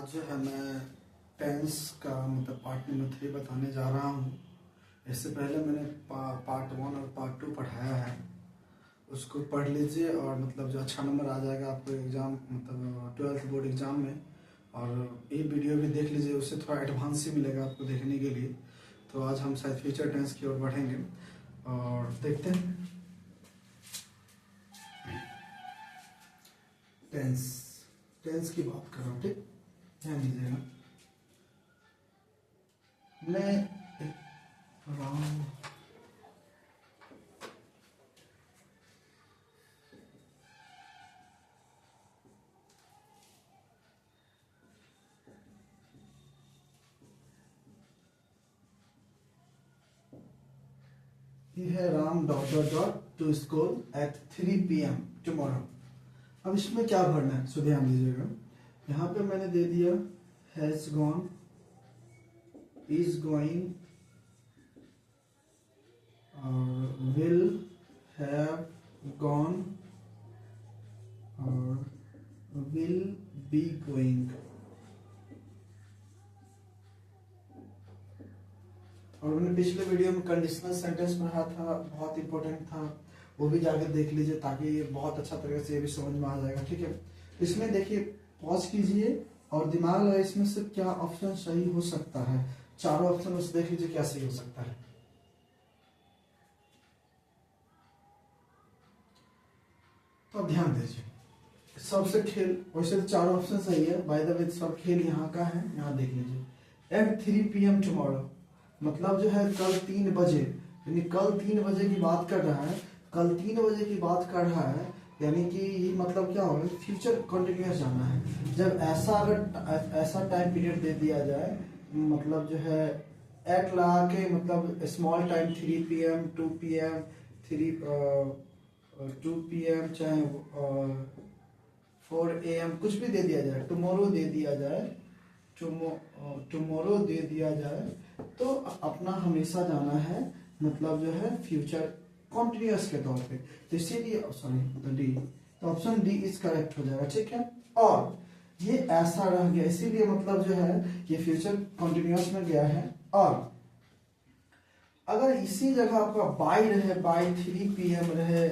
आज जो है मैं टेंस का मतलब पार्ट नंबर 3 बताने जा रहा हूँ। इससे पहले मैंने पार्ट 1 और पार्ट 2 पढ़ाया है, उसको पढ़ लीजिए और मतलब जो अच्छा नंबर आ जाएगा आपको एग्ज़ाम मतलब 12th बोर्ड एग्ज़ाम में। और ये वीडियो भी देख लीजिए, उससे थोड़ा एडवांस ही मिलेगा आपको देखने के लिए। तो आज हम शायद फ्यूचर टेंस की ओर बढ़ेंगे और देखते हैं। टेंस की बात कर रहा हूँ, ठीक, ध्यान दीजिएगा। मैं ये है Ram dot to school eight 3 PM tomorrow. अब इसमें क्या भरना है, सो ध्यान दीजिएगा। यहाँ पे मैंने दे दिया हैज गॉन, इज गोइंग और विल हैव गॉन और विल बी गोइंग। और मैंने पिछले वीडियो में कंडीशनल सेंटेंस पढ़ा था, बहुत इंपॉर्टेंट था, वो भी जाकर देख लीजिए ताकि ये बहुत अच्छा तरीके से ये भी समझ में आ जाएगा। ठीक है, इसमें देखिए, पॉज कीजिए और दिमाग लगाइए इसमें से क्या ऑप्शन सही हो सकता है। चारों ऑप्शन में से देख लीजिए क्या सही हो सकता है। तो अब ध्यान दीजिए, सबसे खेल, वैसे तो चारों ऑप्शन सही है, बाय द वे सब खेल यहाँ का है, यहाँ देख लीजिए। एट 3 PM टुमारो मतलब जो है कल 3 बजे, यानी कल 3 बजे की बात कर रहा है, कल 3 बजे की बात कर रहा है, यानी कि ये मतलब क्या होगा, फ्यूचर कंटिन्यूअस जाना है। जब ऐसा अगर ऐसा टाइम पीरियड दे दिया जाए, मतलब जो है एट लगा के मतलब small time 3 PM 2 PM 2 PM चाहे 4 AM कुछ भी दे दिया जाए, टुमारो दे दिया जाए, टुमारो दे दिया जाए, तो अपना हमेशा जाना है मतलब जो है फ्यूचर कॉन्टिन्यूअस के तौर पे। तो इसीलिए सॉरी डी, तो ऑप्शन डी इज करेक्ट हो जाएगा। ठीक है, और ये ऐसा रह गया, इसीलिए मतलब जो है ये फ्यूचर कॉन्टिन्यूअस में गया है। और अगर इसी जगह आपका बाय रहे, बाय 3 PM रहे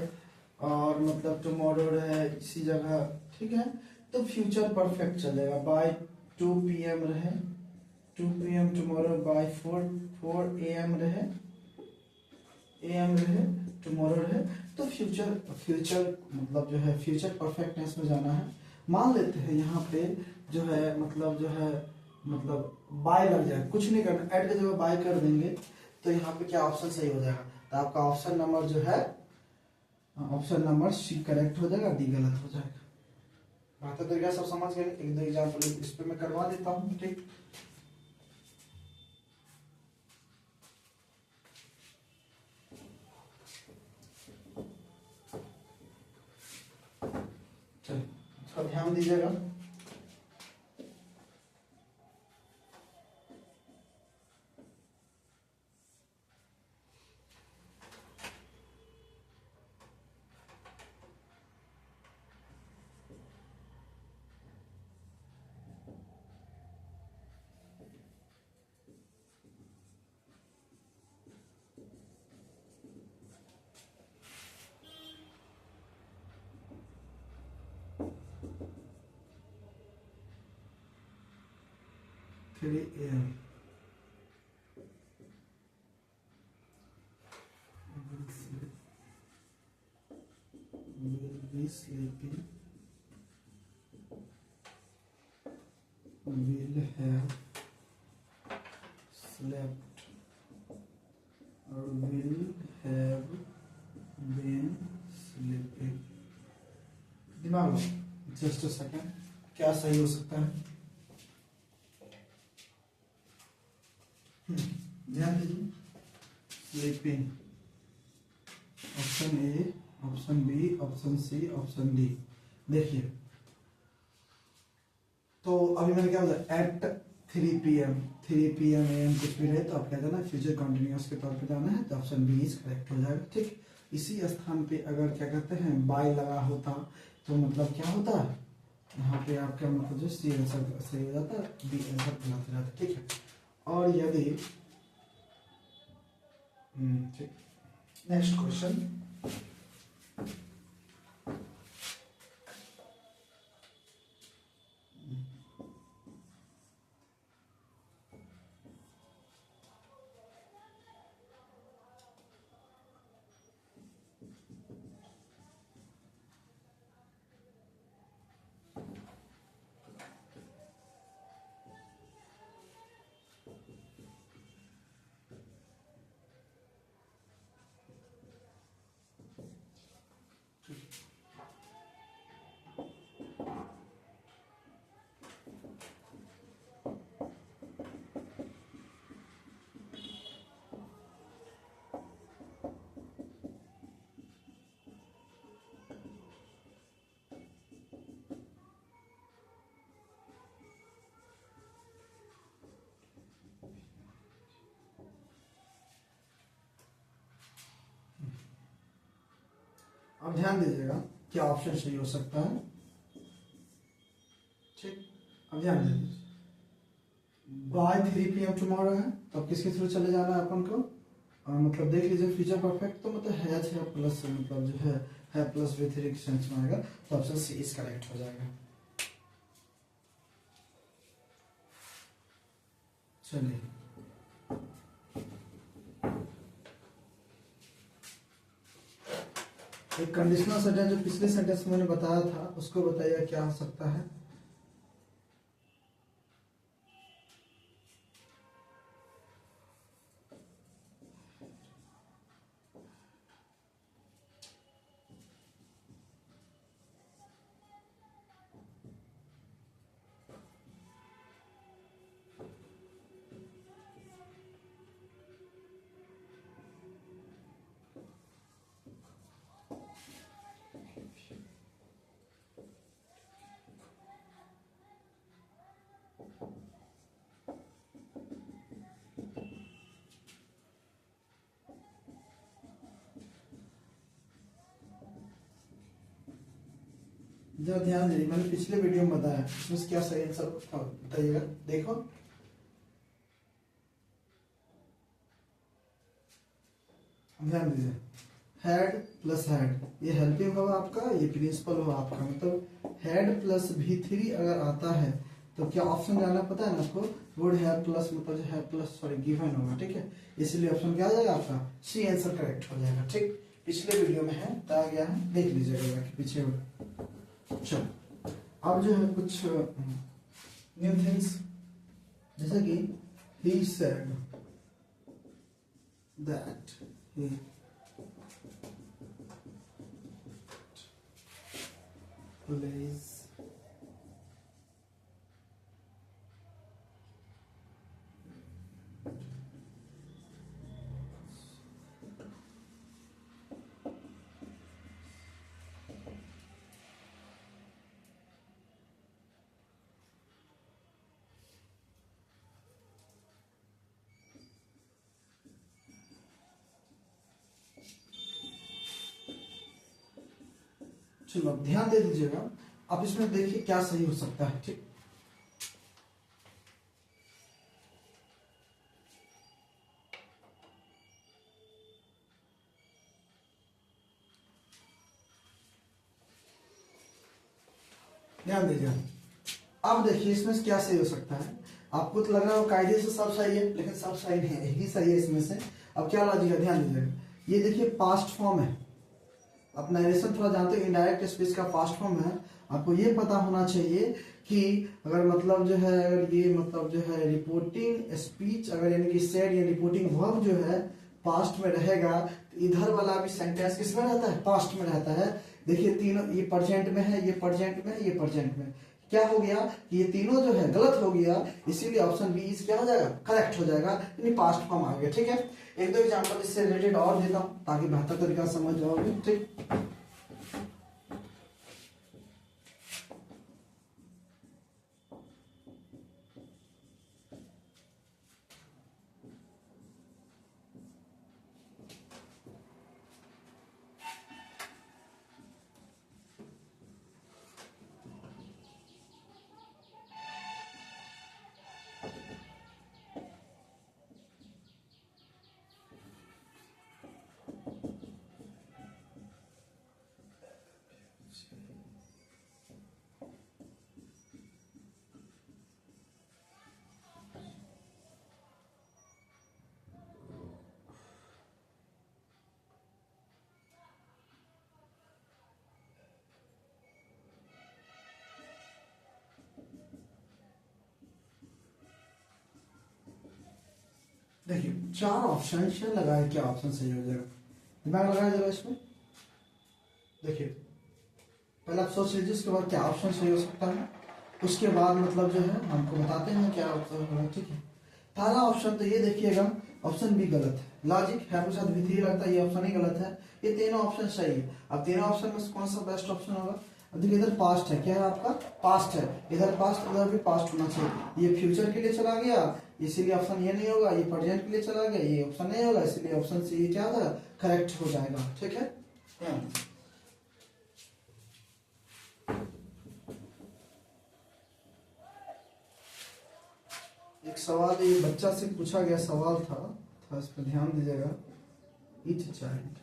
और मतलब टुमारो रहे इसी जगह, ठीक है, तो फ्यूचर परफेक्ट चलेगा। बाय 2 PM रहे, 2 PM टुमारो, बाय 4 AM रहे, टुमारो रहे, तो फ्यूचर मतलब जो है फ्यूचर परफेक्टनेस में जाना है। मान लेते हैं यहाँ पे जो है मतलब जो है मतलब बाय लग जाए, कुछ नहीं करना, एट की जगह बाय कर देंगे, तो यहाँ पे क्या ऑप्शन सही हो जाएगा, तो आपका ऑप्शन नंबर जो है ऑप्शन नंबर सी करेक्ट हो जाएगा, डी गलत हो जाएगा। बेहतर तरीका सब समझ गए। एक दो एग्जाम्पल इस पे मैं करवा देता हूँ। ठीक, चलिए थोड़ा ध्यान दीजिएगा। Will be sleeping, will have slept और will have been sleeping। दिमाग लो, जस्ट अ सेकेंड, क्या सही हो सकता है। ध्यान दीजिए, sleeping option A, option B, option C, option D. देखिए, तो अभी मैंने क्या बोला, एट 3 PM AM कुछ भी रहे तो आप क्या जाना, फ्यूचर कंटिन्यूअस के तौर पे जाना है, तो ऑप्शन बी इज करेक्ट हो जाएगा। ठीक, इसी स्थान पे अगर क्या कहते हैं बाय लगा होता तो मतलब क्या होता है, यहाँ पे आपका मतलब जो सी आंसर सही हो जाता है, बी आंसर गलत हो जाता है, ठीक है। और यदि ठीक, नेक्स्ट क्वेश्चन। अब ध्यान दीजिएगा क्या ऑप्शन सही हो सकता है, ठीक। अब ध्यान दीजिए, बाय 3 PM टुमारो है, तो अब किसके थ्रू चले जाना है अपन को, मतलब देख लीजिए फ्यूचर परफेक्ट तो मतलब है प्लस, मतलब जो है प्लस भी थ्री के सेंस में आएगा, तो ऑप्शन सी इज करेक्ट हो जाएगा। चलिए एक कंडीशनल सेंटेंस जो पिछले सेंटेंस में मैंने बताया था उसको बताइए क्या हो सकता है। जरा ध्यान दीजिए, मैंने पिछले वीडियो में बताया इसमें क्या सही आंसर बताइएगा। देखो ध्यान दीजिए, हेड प्लस हेड, ये हेल्पिंग होगा आपका, ये प्रिंसिपल होगा आपका, मतलब हेड प्लस V3 अगर आता है तो क्या ऑप्शन जाना पता है ना आपको, वुड हैव प्लस मतलब जो है प्लस सॉरी गिवन होगा, ठीक है। इसलिए ऑप्शन क्या आ जाएगा आपका, सी आंसर करेक्ट हो जाएगा, ठीक। पिछले वीडियो में है बताया गया है, देख लीजिएगा पीछे। चलो अब जो है कुछ न्यू थिंग्स, जैसे कि he said that he plays चलो अब ध्यान दे दीजिएगा, अब इसमें देखिए क्या सही हो सकता है, ठीक। ध्यान दीजिए, अब देखिए इसमें क्या सही हो सकता है। आपको तो लग रहा है कायदे से सब सही है, लेकिन सब सही नहीं है, एक ही सही है इसमें से। अब क्या लॉजिक है, ध्यान दीजिएगा, ये देखिए पास्ट फॉर्म है, आप नरेशन थोड़ा जानते हो, इनडायरेक्ट स्पीच का पास्ट फॉर्म है। आपको ये पता होना चाहिए कि अगर मतलब जो है, अगर ये मतलब जो है रिपोर्टिंग स्पीच अगर यानी कि सेड या रिपोर्टिंग वर्ब जो है पास्ट में रहेगा, तो इधर वाला भी सेंटेंस किस में रहता है, पास्ट में रहता है। देखिए तीनों, ये प्रेजेंट में है, ये प्रेजेंट में है, ये प्रेजेंट में, क्या हो गया कि ये तीनों जो है गलत हो गया, इसीलिए ऑप्शन बी इज क्या हो जाएगा, करेक्ट हो जाएगा, यानी पास्ट फॉर्म आ गया, ठीक है। एक दो एग्जांपल इससे रिलेटेड और देता हूं ताकि बेहतर तरीका से समझ जाओगे, ठीक। देखिए 4 ऑप्शन है, लगाए क्या ऑप्शन सही हो जाएगा, दिमाग लगाया जरा इसमें। देखिए पहले आप सोच लीजिए, उसके बाद क्या ऑप्शन सही हो सकता है, उसके बाद मतलब जो है हमको बताते हैं क्या ऑप्शन होगा, ठीक है। पहला ऑप्शन तो ये देखिएगा, ऑप्शन बी गलत है, लॉजिक है आपके साथ भी लगता है ये ऑप्शन ही गलत है, ये तीनों ऑप्शन सही है। अब तीनों ऑप्शन में कौन सा बेस्ट ऑप्शन होगा, अब देखिए इधर पास्ट है, क्या है आपका पास्ट है, इधर पास्ट इधर भी पास्ट होना चाहिए, ये फ्यूचर के लिए चला गया इसीलिए ऑप्शन ये नहीं होगा, ये प्रेजेंट के लिए चला गया ये ऑप्शन नहीं होगा, इसीलिए ऑप्शन सी क्या होगा करेक्ट हो जाएगा, ठीक है। एक सवाल ये बच्चा से पूछा गया सवाल था, इस पर ध्यान दीजिएगा। each child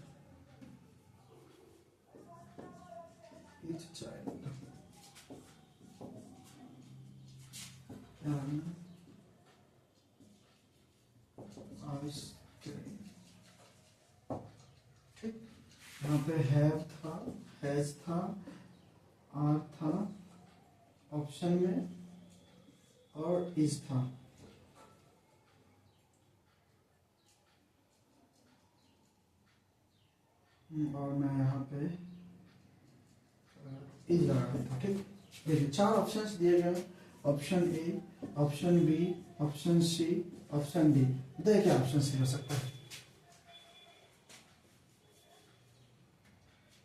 ice cream, ठीक। यहाँ पे हैव था, हैज था, आर था ऑप्शन में और इज था। और मैं यहाँ पे इज लगा रहा था, ठीक। देखिए 4 ऑप्शंस दिए गए, option A, option B, option C, option D. देखिए क्या ऑप्शन सही हो सकता है।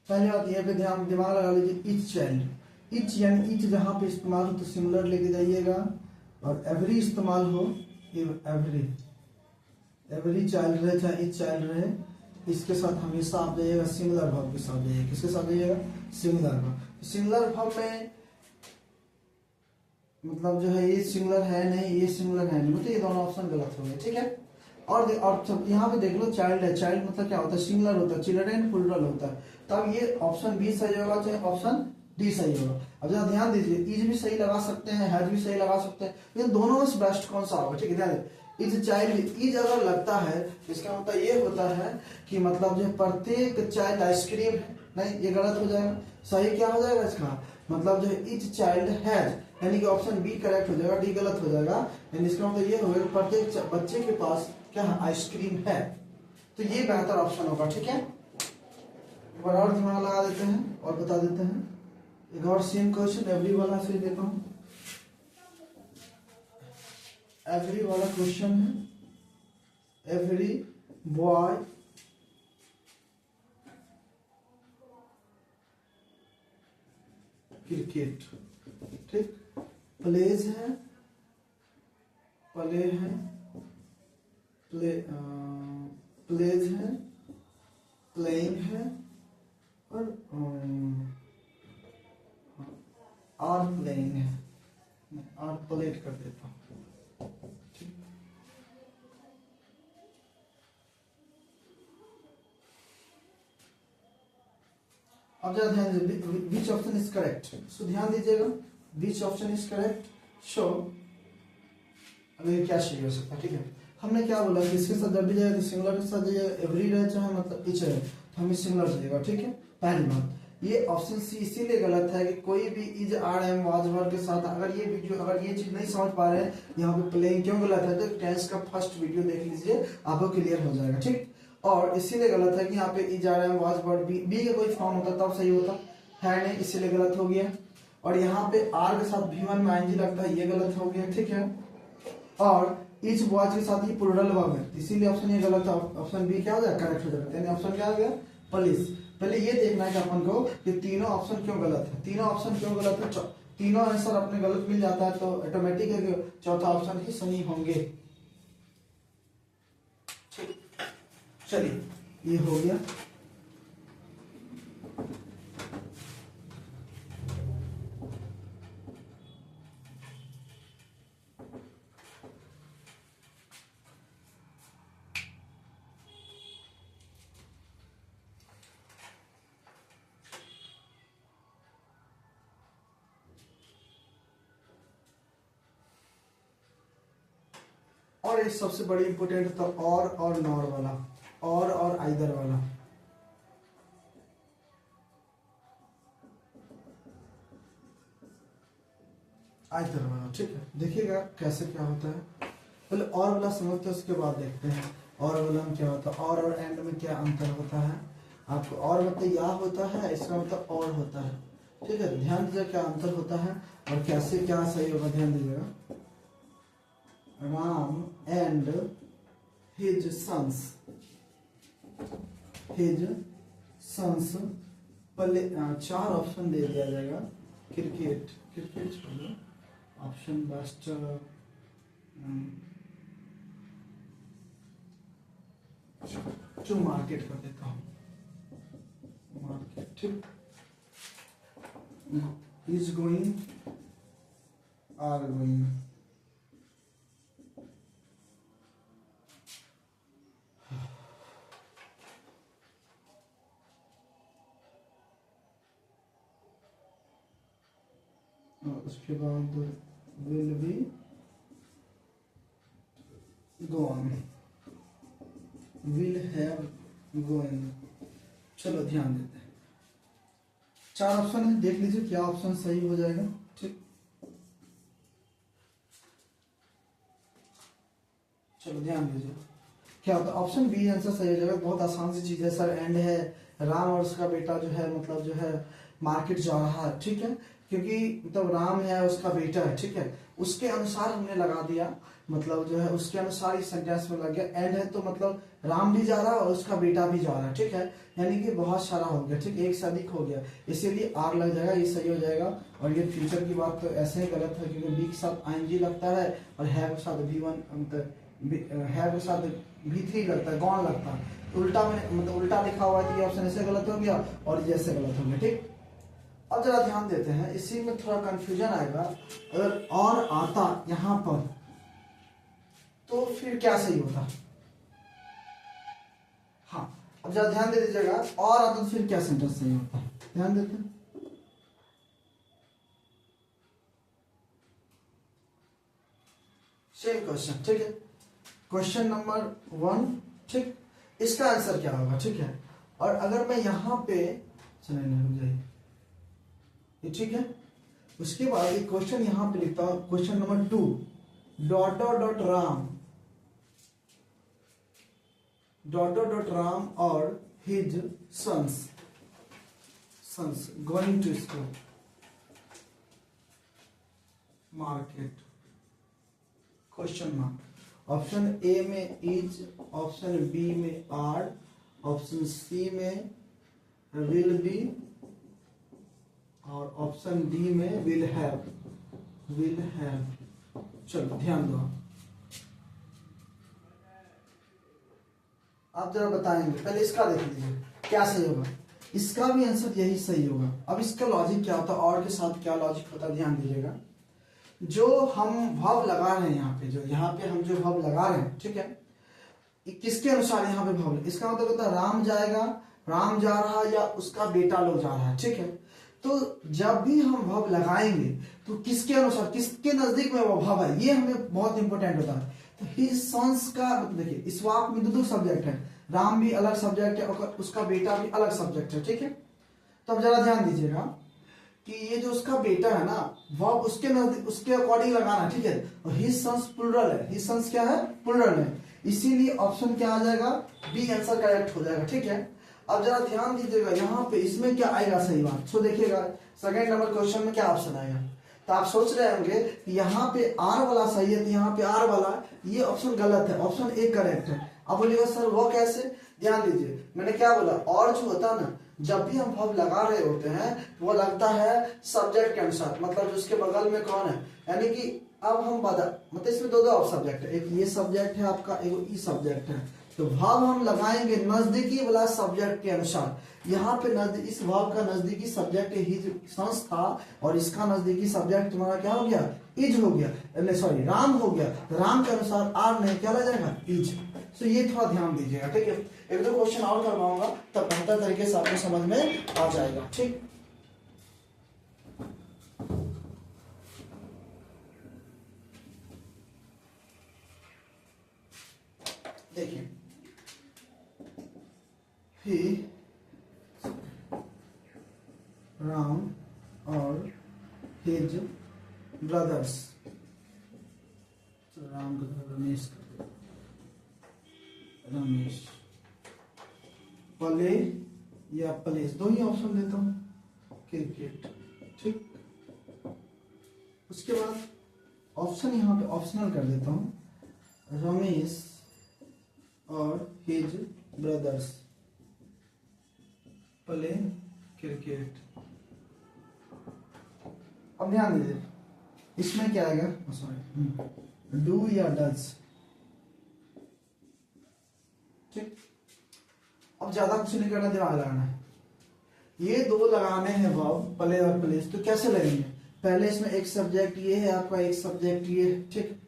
पहले बात यहाँ पे ध्यान दिमाग लगा लीजिए, ईच चाइल्ड, ईच यानी ईच जहाँ पे इस्तेमाल हो तो सिमिलर लेके जाइएगा, और एवरी इस्तेमाल हो एवरी, एवरी चाइल्ड रहे चाहे ईच चाइल्ड रहे, इसके साथ हमेशा आप जाइएगा सिमिलर भाव के साथ जाइएगा, किसके साथ जाइएगा सिमिलर भाव। सिमिलर भाव में मतलब जो है ये सिमिलर है नहीं, ये सिमिलर है नहीं, मतलब ये दोनों ऑप्शन गलत हो गए, ठीक है। और यहाँ पे देख लो चाइल्ड है, चाइल्ड मतलब क्या होता है सिमिलर होता है, चिल्ड्रेन प्लूरल होता है, तब ये ऑप्शन बी सही होगा चाहे ऑप्शन डी सही होगा। अब जरा ध्यान दीजिए, इज भी सही लगा सकते हैं, हैज भी सही लगा सकते हैं, लेकिन दोनों में से बेस्ट कौन सा होगा, ठीक है ध्यान। इज चाइल्ड, इज अगर लगता है इसका मतलब ये होता है कि मतलब जो प्रत्येक चाइल्ड आइसक्रीम है, नहीं ये गलत हो जाएगा। सही क्या हो जाएगा इसका मतलब जो इच चाइल्ड हैज, यानी कि ऑप्शन बी करेक्ट हो जाएगा, डी गलत हो जाएगा, यानी इसका मतलब ये होगा प्रत्येक बच्चे के पास क्या है आइसक्रीम है, तो ये बेहतर ऑप्शन होगा, ठीक है। एक बार और दिमाग लगा देते हैं और बता देते हैं। एक और सेम क्वेश्चन एवरी वाला से देता हूं, एवरी वाला क्वेश्चन है, एवरी बॉय क्रिकेट, ठीक। प्लेज है, प्ले है, प्लेज है, प्लेइंग है, और आर प्लेइंग है, आर प्लेट कर देता हूं। अब जरा ध्यान दीजिए, विच ऑप्शन इज करेक्ट, सो ध्यान दीजिएगा, which option is correct, show अब ये क्या सही हो सकता है, ठीक है। हमने क्या बोला कि इसके साथ जब भी जाएगा तो सिमिलर के साथ जाइएगा, एवरी रहे चाहे मतलब इच रहे तो हमें सिमिलर जाएगा, ठीक है। पहली बात ये ऑप्शन सी इसीलिए गलत है कि कोई भी is are am was were के साथ अगर ये वीडियो अगर ये चीज नहीं समझ पा रहे हैं यहाँ पे प्लेइंग क्यों गलत है, तो टेंस का फर्स्ट वीडियो देख लीजिए, आपको क्लियर हो जाएगा, ठीक। और इसीलिए गलत है कि यहाँ पे is are am was were be का कोई फॉर्म होता तब सही होता है नहीं, इसीलिए गलत हो गया। और यहाँ पे आर के साथ भी वन में आईएनजी लगता है, ये गलत हो गया, ठीक है। और इच बॉयज के साथ ही प्लूरल वर्ब है, इसीलिए ऑप्शन ये गलत है, ऑप्शन बी क्या हो जाएगा करेक्ट हो जाएगा, यानी ऑप्शन क्या हो गया पुलिस। पहले ये देखना है कि अपन को कि तीनों ऑप्शन क्यों गलत है, तीनों ऑप्शन क्यों गलत है, तीनों आंसर अपने गलत मिल जाता है तो ऑटोमेटिक है कि चौथा ऑप्शन ही सही होंगे। चलिए ये हो गया। और ये सबसे बड़ी इंपोर्टेंट था और नॉर वाला, और आइदर वाला। आइदर वाला, ठीक है। देखिएगा कैसे क्या होता है। पहले और वाला समझते हैं, उसके बाद देखते हैं और वाला में क्या होता है, और एंड में क्या अंतर होता है। आपको और मतलब या होता है, इसका मतलब और होता है, ठीक है। ध्यान दीजिए क्या अंतर होता है और कैसे क्या सही होगा, ध्यान दीजिएगा। राम एंड हिज सन्स पहले 4 ऑप्शन दे दिया जाएगा। क्रिकेट छोड़ो, ऑप्शन बेस्ट जो मार्केट कर देता हूँ, मार्केट, ठीक। इज गोइंग, आर गोइंग, उसके बाद will be gone, will have going. चलो ध्यान देते हैं, 4 ऑप्शन है, देख लीजिए क्या ऑप्शन सही हो जाएगा, ठीक। चलो ध्यान दीजिए क्या होता है, ऑप्शन बी आंसर सही हो जाएगा। बहुत आसान सी चीज है सर, एंड है, राम और उसका बेटा जो है मतलब जो है मार्केट जा रहा है, ठीक है। क्योंकि मतलब राम है उसका बेटा है, ठीक है, उसके अनुसार हमने लगा दिया, मतलब जो है उसके अनुसार इस सेंटेंस में लग गया। एंड है तो मतलब राम भी जा रहा है और उसका बेटा भी जा रहा है, ठीक है, यानी कि बहुत सारा हो गया, ठीक, एक से अधिक हो गया, इसीलिए आर लग जाएगा, ये सही हो जाएगा। और ये फ्यूचर की बात तो ऐसे ही गलत है, क्योंकि बी के साथ आईएनजी लगता है और हैव के साथ V1 हैव के साथ V3 लगता है, गॉन लगता है, तो उल्टा में मतलब उल्टा लिखा हुआ है, तो ये ऑप्शन ऐसे गलत हो गया और ये ऐसे गलत हो गया, ठीक। अब जरा ध्यान देते हैं, इसी में थोड़ा कंफ्यूजन आएगा। अगर और आता यहां पर तो फिर क्या सही होता, हाँ, अब जरा ध्यान दे दीजिएगा, और आता तो फिर क्या सेंटेंस सही होता, ध्यान देते हैं। सेम क्वेश्चन, ठीक है, क्वेश्चन नंबर 1, ठीक, इसका आंसर क्या होगा, ठीक है। और अगर मैं यहां पे, चलिए नहीं रुक जाइए, ये ठीक है, उसके बाद एक क्वेश्चन यहां पे लिखता हूं, question number 2, dot dot dot Ram, dot dot dot Ram और his sons going to school, market, question mark. Option A में इज, ऑप्शन बी में आर, ऑप्शन सी में विल बी और ऑप्शन डी में विल हैव, चलो ध्यान दो, आप जरा बताएंगे, पहले इसका देख लीजिए क्या सही होगा, इसका भी आंसर यही सही होगा। अब इसका लॉजिक क्या होता है और के साथ क्या लॉजिक होता है, ध्यान दीजिएगा। जो हम वर्ब लगा रहे हैं यहाँ पे, जो यहाँ पे हम जो वर्ब लगा रहे हैं, ठीक है, किसके अनुसार यहाँ पे वर्ब, इसका मतलब होता है राम जाएगा, राम जा रहा है, या उसका बेटा लोग जा रहा है, ठीक है। तो जब भी हम वर्ब लगाएंगे तो किसके अनुसार, किसके नजदीक में वो वर्ब है, ये हमें बहुत इंपॉर्टेंट होता है। तो हिज सन्स का देखिए, इस वाक्य में दो सब्जेक्ट है, राम भी अलग सब्जेक्ट है और उसका बेटा भी अलग सब्जेक्ट है, ठीक है। तो अब जरा ध्यान दीजिएगा कि ये जो उसका बेटा है ना, वर्ब उसके नजदीक, उसके अकॉर्डिंग लगाना, ठीक है। और हिज सन्स प्लुरल है, हिज सन्स क्या है, प्लुरल है, इसीलिए ऑप्शन क्या आ जाएगा, बी आंसर करेक्ट हो जाएगा, ठीक है। अब जरा ध्यान दीजिएगा यहाँ पे इसमें क्या आएगा सही बात, सो देखिएगा सेकंड नंबर क्वेश्चन में क्या ऑप्शन आएगा। तो आप सोच रहे होंगे कि यहाँ पे आर वाला सही है, तो यहाँ पे आर वाला, ये ऑप्शन गलत है, ऑप्शन ए करेक्ट है। अब बोलिएगा सर वो कैसे, ध्यान दीजिए, मैंने क्या बोला, और जो होता है ना, जब भी हम वर्ब लगा रहे होते हैं तो वो लगता है सब्जेक्ट के अनुसार, मतलब जो उसके बगल में कौन है, यानी कि अब हम मतलब इसमें दो सब्जेक्ट है, एक ये सब्जेक्ट है आपका, एक ये सब्जेक्ट है, तो वर्ब हम लगाएंगे नजदीकी वाला सब्जेक्ट के अनुसार। यहाँ पे इस वर्ब का नजदीकी सब्जेक्ट हिज सन्स था और इसका नजदीकी सब्जेक्ट तुम्हारा क्या हो गया, इज हो गया, सॉरी राम हो गया, तो राम के अनुसार आर नहीं क्या लग जाएगा, इज। तो ये थोड़ा ध्यान दीजिएगा, ठीक है। एक दो क्वेश्चन और करवाऊंगा तब बेहतर तरीके से आपको समझ में आ जाएगा, ठीक। देखिए, ही, राम और हिज ब्रदर्स, राम का रमेश कर दो, रमेश। प्ले या प्लेस, दो ही ऑप्शन देता हूँ, क्रिकेट, ठीक। उसके बाद ऑप्शन यहाँ पे ऑप्शनल कर देता हूँ, रमेश और हिज ब्रदर्स प्ले क्रिकेट। अब ध्यान दीजिए, इसमें क्या आएगा, सॉरी, डू या डज, ठीक। अब ज्यादा कुछ नहीं करना, दिमाग लगाना है। ये दो लगाने हैं वर्ब, प्ले और प्लेस, तो कैसे लगेंगे, पहले इसमें एक सब्जेक्ट ये है आपका, एक सब्जेक्ट ये है, ठीक।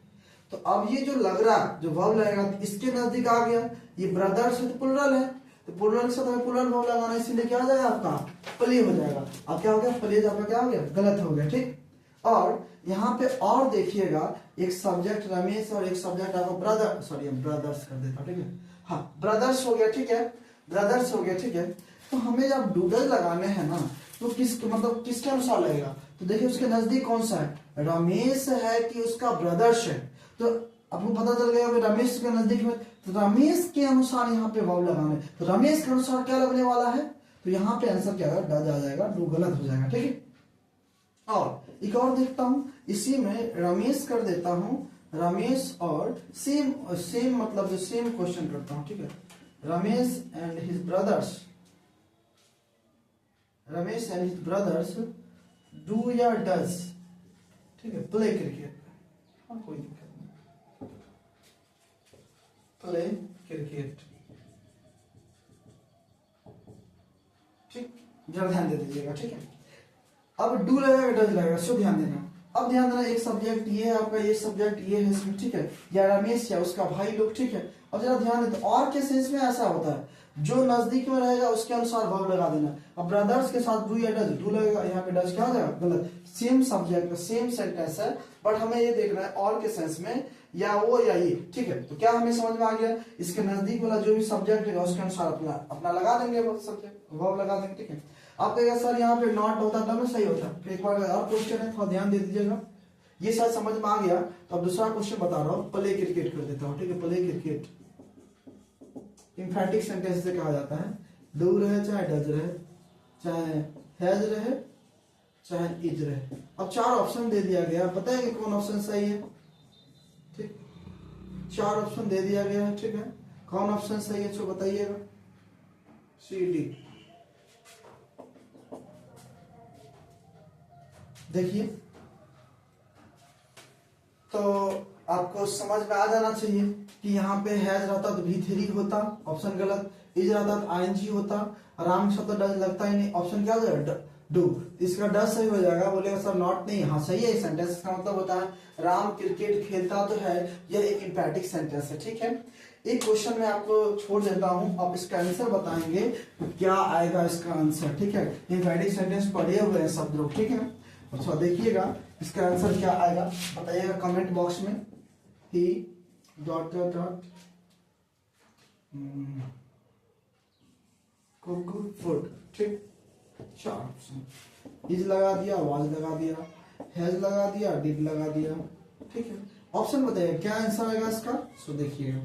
तो अब ये जो लग रहा है, जो वर्ब लगेगा इसके नजदीक आ गया, ये ब्रदर्स है तो प्लुरल है, तो प्लुरल से हमें प्लुरल वर्ब लगाना है, इसीलिए क्या हो जाएगा आपका, प्ले हो जाएगा। अब क्या हो गया, प्लेज आपका क्या हो गया, गलत हो गया, ठीक। और यहाँ पे और देखिएगा, एक सब्जेक्ट रमेश और एक सब्जेक्ट आपका ब्रदर, सॉरी ब्रदर्स कर देता, ठीक है, हाँ ब्रदर्स हो गया, ठीक है, ब्रदर्स हो गया, ठीक है। तो हमें जब डूडल लगाने हैं ना, तो किस मतलब किसके अनुसार लगेगा, तो देखिए उसके नजदीक कौन सा है, रमेश है कि उसका ब्रदर्स है, तो आपको पता चल गया कि रमेश के नजदीक में, तो रमेश के अनुसार यहाँ पे वर्ब लगाना है, तो रमेश के अनुसार क्या लगने वाला है, तो यहाँ पे आंसर क्या होगा, डज आ जाएगा, डू गलत हो जाएगा, ठीक है। और एक और देखता हूं, इसी में रमेश कर देता हूं, रमेश और सेम सेम मतलब जो सेम क्वेश्चन करता हूं, ठीक है, Ramesh and his brothers, Ramesh and his brothers do या डज, ठीक है, प्ले क्रिकेट, हाँ कोई दिक्कत नहीं, प्ले क्रिकेट, ठीक, जरा ध्यान दे दीजिएगा, ठीक है। अब डू लगेगा डज लगेगा, सो ध्यान देना। अब ध्यान देना, एक सब्जेक्ट ये है आपका, ये सब्जेक्ट ये है इसमें, ठीक है, या रमेश या उसका भाई लोग, ठीक है। अब जरा ध्यान देते, और के सेंस में ऐसा होता है, जो नजदीक में रहेगा उसके अनुसार वर्ब लगा देना। अब ब्रदर्स के साथ डू या डज, डू लगेगा, यहाँ पे डज क्या हो जाएगा, गलत। सेम सब्जेक्ट सेम सेंटेंस है, बट हमें ये देखना है और के सेंस में या वो या ये, ठीक है। तो क्या हमें समझ में आ गया, इसके नजदीक वाला जो भी सब्जेक्ट है उसके अनुसार अपना अपना लगा देंगे, वो सब्जेक्ट वर्ब लगा देंगे, ठीक है। आप कहेगा सर यहाँ पे नॉट होता तब में सही होता, फिर एक बार और क्वेश्चन है, थोड़ा ध्यान दे दीजिएगा, ये शायद समझ में आ गया। तो अब दूसरा क्वेश्चन बता रहा हूँ, प्ले क्रिकेट कर देता हूँ, ठीक है, प्ले क्रिकेट इंफैटिक सेंटेंस से कहा जाता है, डू रहे चाहे डज रहे, चाहे हैज रहे चाहे इज रहे। अब चार ऑप्शन दे दिया गया, पता है कि कौन ऑप्शन सही है, ठीक, चार ऑप्शन दे दिया गया है, ठीक है, कौन ऑप्शन सही है तो बताइएगा, सी डी। देखिए तो आपको समझ में आ जाना चाहिए कि यहाँ पे हैज रहता तो भी3 होता, ऑप्शन गलत, इज रहता तो आईएनजी होता, राम शब्द डज लगता ही नहीं, ऑप्शन क्या हो जाएगा, डू, इसका डज सही हो जाएगा। बोलेगा सर नॉट नहीं, हाँ सही है, सेंटेंस का मतलब होता है राम क्रिकेट खेलता तो है, यह एक इंपैटिक सेंटेंस है, ठीक है। एक क्वेश्चन में आपको छोड़ देता हूं, आप इसका आंसर बताएंगे क्या आएगा इसका आंसर, ठीक है। इंपैटिक सेंटेंस पढ़े हुए हैं सब लोग, ठीक है। अच्छा देखिएगा इसका आंसर क्या आएगा, बताइएगा कमेंट बॉक्स में, he dot dot dot cook food, ठीक, चार ऑप्शन, इज लगा दिया, वाज लगा दिया, हैज लगा दिया, डिड लगा दिया, ठीक है। ऑप्शन बताइए क्या आंसर आएगा इसका, सो देखिएगा।